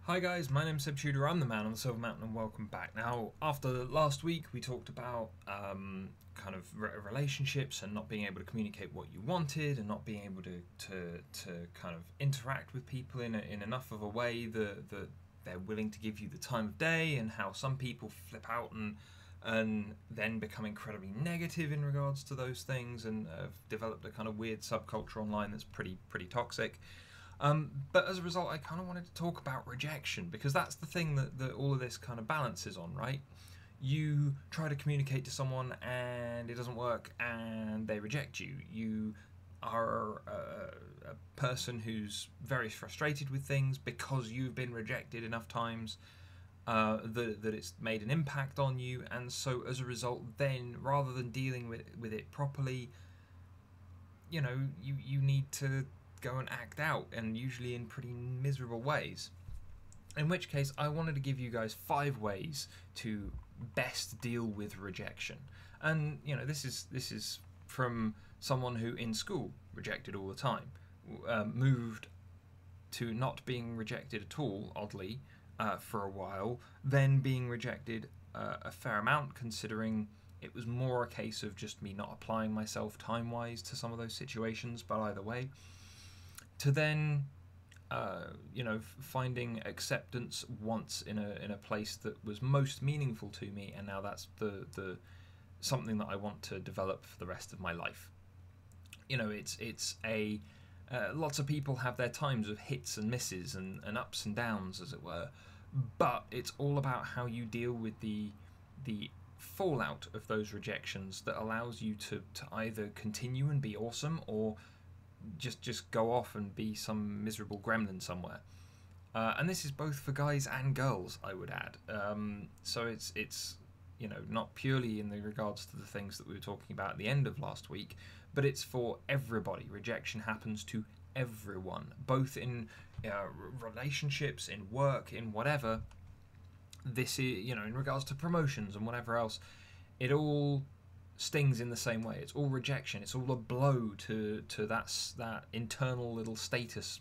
Hi guys, my name's Seb Tudor, I'm the man on the Silver Mountain and welcome back. Now, after last week we talked about kind of relationships and not being able to communicate what you wanted and not being able to kind of interact with people in enough of a way that they're willing to give you the time of day, and how some people flip out and then become incredibly negative in regards to those things and have developed a kind of weird subculture online that's pretty toxic. But as a result, I kind of wanted to talk about rejection, because that's the thing that all of this kind of balances on, right? You try to communicate to someone and it doesn't work and they reject you. You are a person who's very frustrated with things because you've been rejected enough times that it's made an impact on you, and so as a result, then rather than dealing with it properly, you need to go and act out, and usually in pretty miserable ways. In which case, I wanted to give you guys 5 ways to best deal with rejection. And this is from someone who in school rejected all the time, moved to not being rejected at all, oddly, for a while, then being rejected a fair amount, considering it was more a case of just me not applying myself time-wise to some of those situations, but either way, to then finding acceptance once in a place that was most meaningful to me, and now that's the something that I want to develop for the rest of my life. It's a lots of people have their times of hits and misses and ups and downs, as it were, but it's all about how you deal with the fallout of those rejections that allows you to either continue and be awesome, or just go off and be some miserable gremlin somewhere. And this is both for guys and girls, I would add. So it's not purely in the regards to the things that we were talking about at the end of last week, but it's for everybody. Rejection happens to everyone, both in relationships, in work, in whatever. This is, in regards to promotions and whatever else, it all stings in the same way. It's all rejection. It's all a blow to that internal little status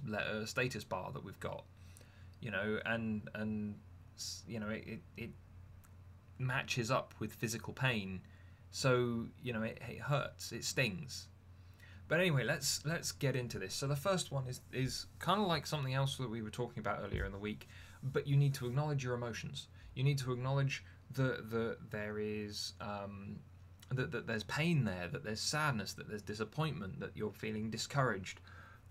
bar that we've got, and it matches up with physical pain, so it hurts, it stings. But anyway, let's get into this. So the first one is kind of like something else that we were talking about earlier in the week, but you need to acknowledge your emotions. You need to acknowledge that there is that there's pain there, that there's sadness, that there's disappointment, that you're feeling discouraged,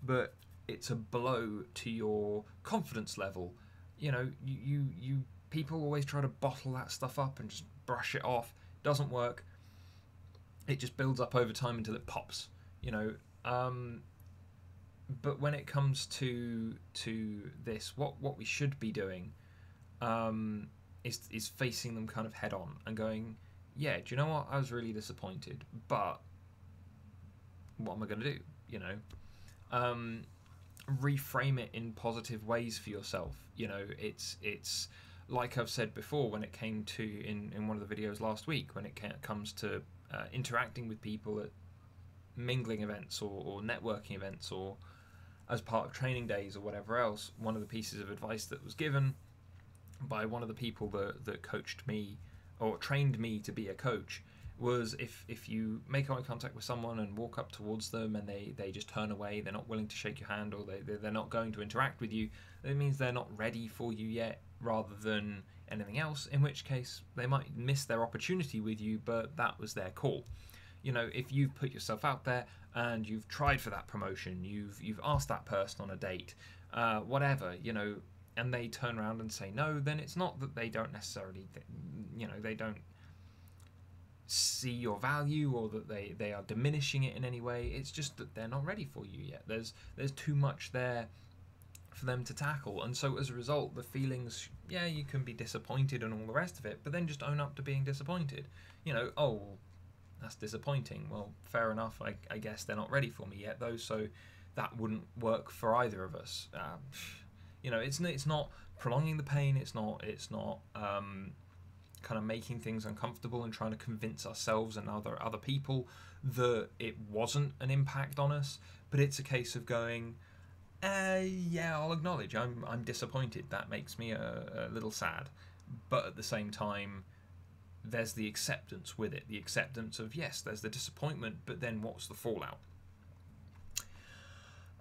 but it's a blow to your confidence level. You people always try to bottle that stuff up and just brush it off. Doesn't work. It just builds up over time until it pops. But when it comes to this, what we should be doing is facing them kind of head on and going, yeah, do you know what? I was really disappointed, but what am I going to do? Reframe it in positive ways for yourself. It's like I've said before when it came to in one of the videos last week, when it comes to interacting with people at mingling events or networking events, or as part of training days or whatever else. One of the pieces of advice that was given by one of the people that coached me or trained me to be a coach was, if you make eye contact with someone and walk up towards them and they just turn away, they're not willing to shake your hand, or they're not going to interact with you, it means they're not ready for you yet, rather than anything else, in which case they might miss their opportunity with you, but that was their call. If you've put yourself out there and you've tried for that promotion, you've asked that person on a date, whatever, and they turn around and say no, then it's not that they don't necessarily, they don't see your value, or that they are diminishing it in any way. It's just that they're not ready for you yet. There's too much there for them to tackle, and so as a result, the feelings, yeah, you can be disappointed and all the rest of it, but then just own up to being disappointed. Oh, that's disappointing. Well, fair enough. I guess they're not ready for me yet, though, so that wouldn't work for either of us. It's not prolonging the pain. It's not kind of making things uncomfortable and trying to convince ourselves and other people that it wasn't an impact on us. But it's a case of going, Yeah, I'll acknowledge I'm disappointed. That makes me a little sad, but at the same time, there's the acceptance with it. The acceptance of, yes, there's the disappointment, but then what's the fallout?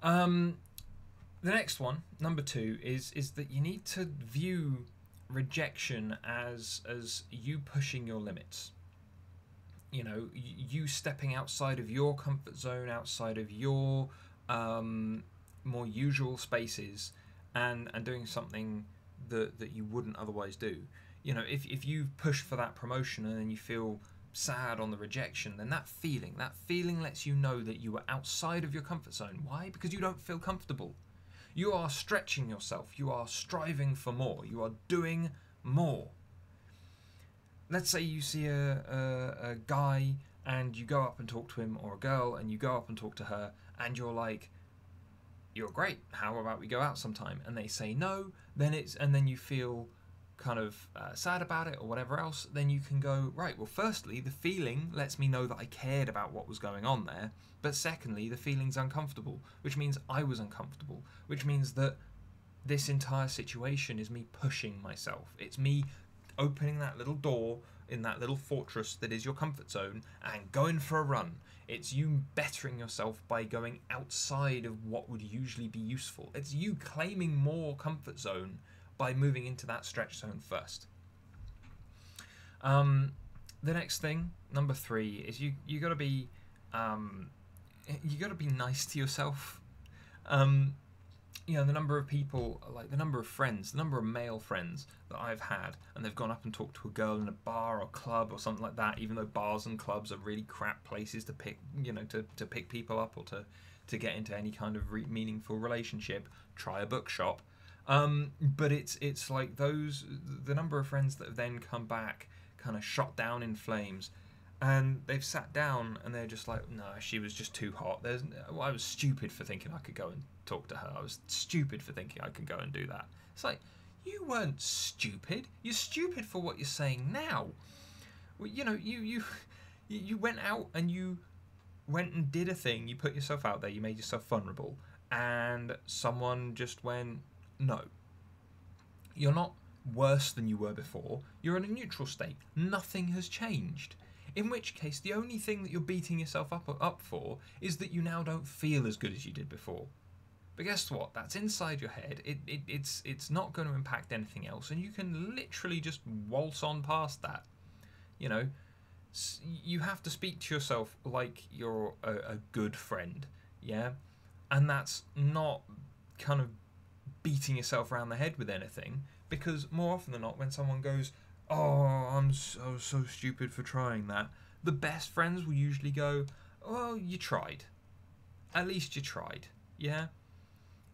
Um, the next one, number 2, is that you need to view rejection as you pushing your limits. You know, you stepping outside of your comfort zone, outside of your more usual spaces, and doing something that you wouldn't otherwise do. You know, if you push for that promotion and then you feel sad on the rejection, then that feeling lets you know that you are outside of your comfort zone. Why? Because you don't feel comfortable. You are stretching yourself. You are striving for more. You are doing more. Let's say you see a guy and you go up and talk to him, or a girl and you go up and talk to her, and you're like, you're great, how about we go out sometime? And they say no, and then you feel kind of sad about it or whatever else. Then you can go, right, well, firstly, the feeling lets me know that I cared about what was going on there, but secondly, the feeling's uncomfortable, which means I was uncomfortable, which means that this entire situation is me pushing myself. It's me opening that little door in that little fortress that is your comfort zone and going for a run. It's you bettering yourself by going outside of what would usually be useful. It's you claiming more comfort zone by moving into that stretch zone first. The next thing, number 3, is you got to be nice to yourself. You know, the number of people, like the number of friends, the number of male friends that I've had, and they've gone up and talked to a girl in a bar or club or something like that, even though bars and clubs are really crap places to pick, you know, to pick people up or to get into any kind of meaningful relationship. Try a bookshop. But it's like the number of friends that have then come back kind of shot down in flames, and they've sat down and they're just like, no, she was just too hot. I was stupid for thinking I could go and talk to her. I was stupid for thinking I could go and do that. It's like, you weren't stupid. You're stupid for what you're saying now. Well, you know, you went out and you went and did a thing. You put yourself out there. You made yourself vulnerable, and someone just went, no. You're not worse than you were before. You're in a neutral state. Nothing has changed. In which case, the only thing that you're beating yourself up for is that you now don't feel as good as you did before. But guess what? That's inside your head. It's not going to impact anything else, and you can literally just waltz on past that. You know, you have to speak to yourself like you're a good friend, yeah? And that's not kind of beating yourself around the head with anything, because more often than not, when someone goes, oh, I'm so stupid for trying that, the best friends will usually go, oh, you tried. At least you tried, yeah?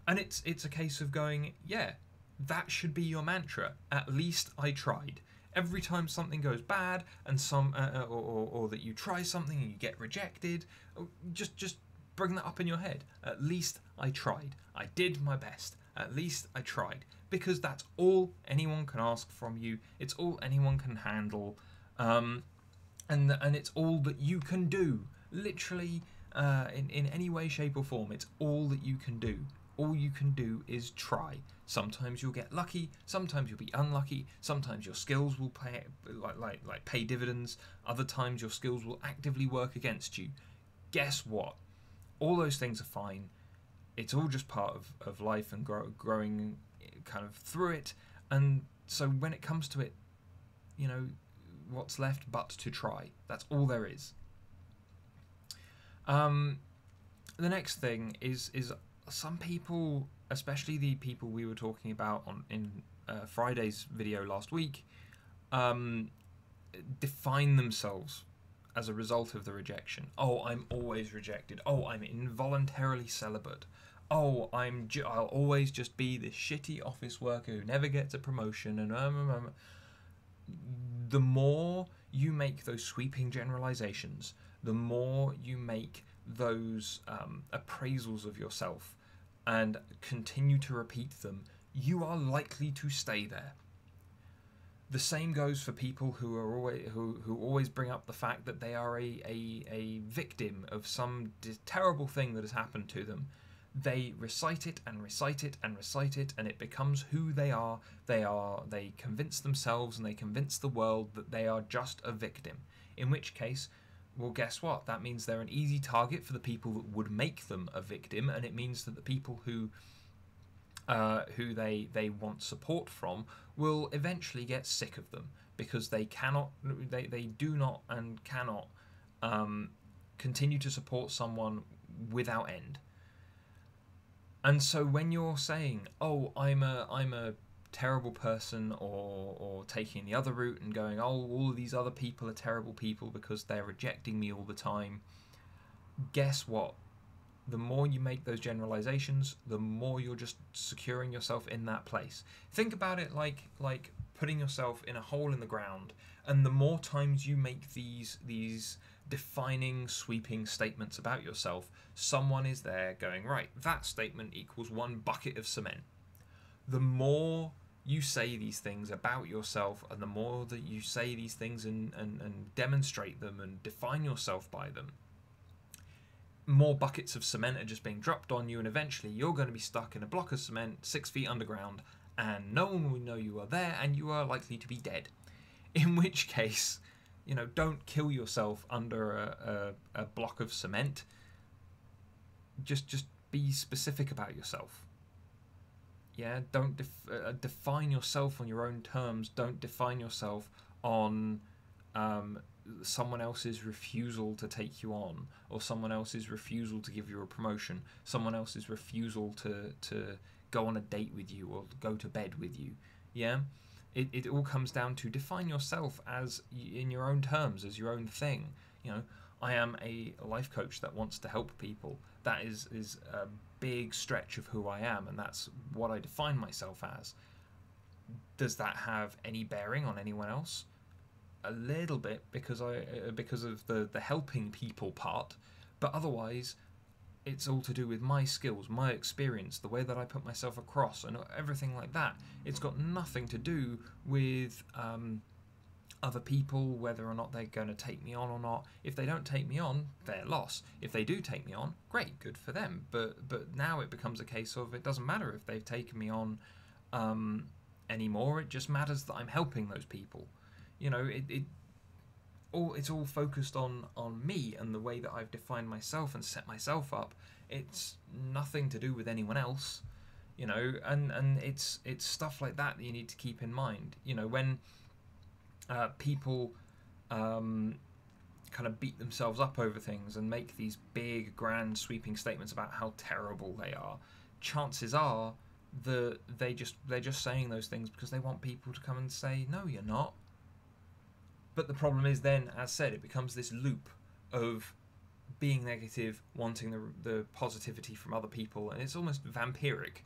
And it's a case of going, yeah, that should be your mantra. At least I tried. Every time something goes bad and or that you try something and you get rejected, just bring that up in your head. At least I tried. I did my best. At least I tried. Because that's all anyone can ask from you. It's all anyone can handle. And it's all that you can do. Literally, in any way, shape or form, it's all that you can do. All you can do is try. Sometimes you'll get lucky. Sometimes you'll be unlucky. Sometimes your skills will pay dividends. Other times your skills will actively work against you. Guess what? All those things are fine. It's all just part of life and growing kind of through it. And so when it comes to it, you know, what's left but to try. That's all there is. The next thing is some people, especially the people we were talking about in Friday's video last week, define themselves as a result of the rejection. Oh, I'm always rejected. Oh, I'm involuntarily celibate. Oh, I'll always just be this shitty office worker who never gets a promotion. And the more you make those sweeping generalizations, the more you make those appraisals of yourself and continue to repeat them, you are likely to stay there. The same goes for people who always bring up the fact that they are a victim of some terrible thing that has happened to them. they recite it and recite it and recite it, and it becomes who they are. They convince themselves and they convince the world that they are just a victim. In which case, well, guess what? That means they're an easy target for the people that would make them a victim, and it means that the people who they want support from will eventually get sick of them, because they do not and cannot continue to support someone without end. And so when you're saying, oh, I'm a terrible person, or taking the other route and going, oh, all of these other people are terrible people because they're rejecting me all the time, guess what? The more you make those generalizations, the more you're just securing yourself in that place. Think about it like putting yourself in a hole in the ground, and the more times you make these defining, sweeping statements about yourself, someone is there going, right, that statement equals 1 bucket of cement. The more you say these things about yourself, and the more that you say these things and demonstrate them and define yourself by them, more buckets of cement are just being dropped on you, and eventually you're going to be stuck in a block of cement 6 feet underground, and no one will know you are there, and you are likely to be dead. In which case, don't kill yourself under a block of cement. Just be specific about yourself. Yeah, don't define yourself on your own terms. Don't define yourself on someone else's refusal to take you on, or someone else's refusal to give you a promotion, someone else's refusal to go on a date with you or go to bed with you. Yeah, it all comes down to define yourself as in your own terms, as your own thing. I am a life coach that wants to help people. That is a big stretch of who I am, and that's what I define myself as. Does that have any bearing on anyone else? A little bit, because of the helping people part, but otherwise it's all to do with my skills, my experience, the way that I put myself across, and everything like that. It's got nothing to do with other people, whether or not they're going to take me on or not. If they don't take me on, their loss. If they do take me on, great, good for them. But now it becomes a case of, it doesn't matter if they've taken me on anymore. It just matters that I'm helping those people. It's all focused on me and the way that I've defined myself and set myself up. It's nothing to do with anyone else, and it's stuff like that you need to keep in mind. When people kind of beat themselves up over things and make these big, grand, sweeping statements about how terrible they are, chances are that they're just saying those things because they want people to come and say, no, you're not. But the problem is then, as said, it becomes this loop of being negative, wanting the positivity from other people, and it's almost vampiric,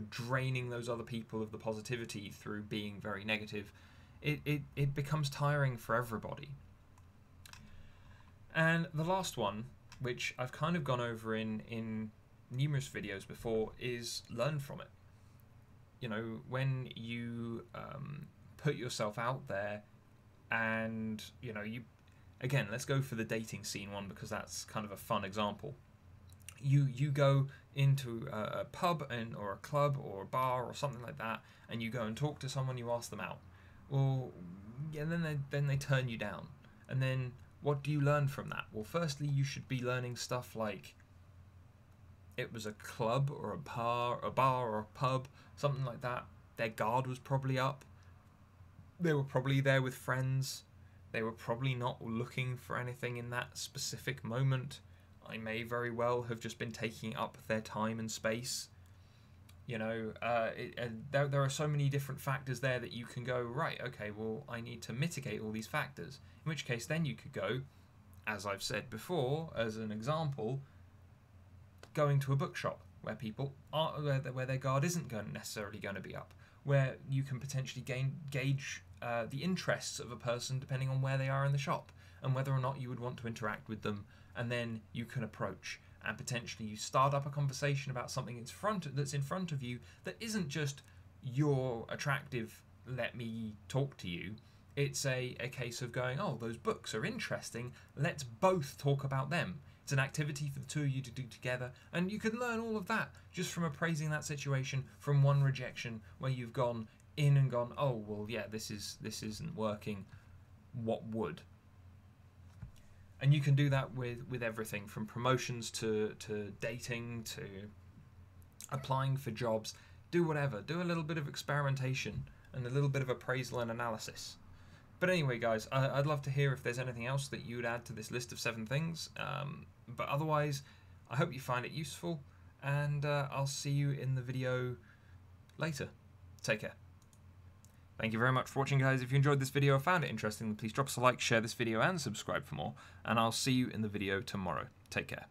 draining those other people of the positivity through being very negative. It becomes tiring for everybody. And the last one, which I've kind of gone over in numerous videos before, is learn from it. When you put yourself out there, and you again, let's go for the dating scene one, because that's kind of a fun example. You go into a pub or a club or a bar or something like that, and you go and talk to someone, you ask them out. Well, yeah, then they turn you down. And then what do you learn from that? Well, firstly, you should be learning stuff like it was a club or a bar or a pub, something like that. Their guard was probably up. They were probably there with friends. They were probably not looking for anything in that specific moment. I may very well have just been taking up their time and space. There are so many different factors there that you can go, right, okay, well, I need to mitigate all these factors. In which case, then you could go, as I've said before, as an example, going to a bookshop where people are, where their guard isn't necessarily going to be up, where you can potentially gauge the interests of a person depending on where they are in the shop and whether or not you would want to interact with them, and then you can approach and potentially you start up a conversation about something that's in front of you that isn't just you're attractive, let me talk to you. It's a case of going, oh, those books are interesting, let's both talk about them. It's an activity for the two of you to do together, and you can learn all of that just from appraising that situation from one rejection where you've gone in and gone, oh well, yeah, this isn't working. What would? And you can do that with everything from promotions to dating to applying for jobs. Do whatever. Do a little bit of experimentation and a little bit of appraisal and analysis. But anyway, guys, I'd love to hear if there's anything else that you would add to this list of 7 things. But otherwise, I hope you find it useful, and I'll see you in the video later. Take care. Thank you very much for watching, guys. If you enjoyed this video or found it interesting, then please drop us a like, share this video, and subscribe for more. And I'll see you in the video tomorrow. Take care.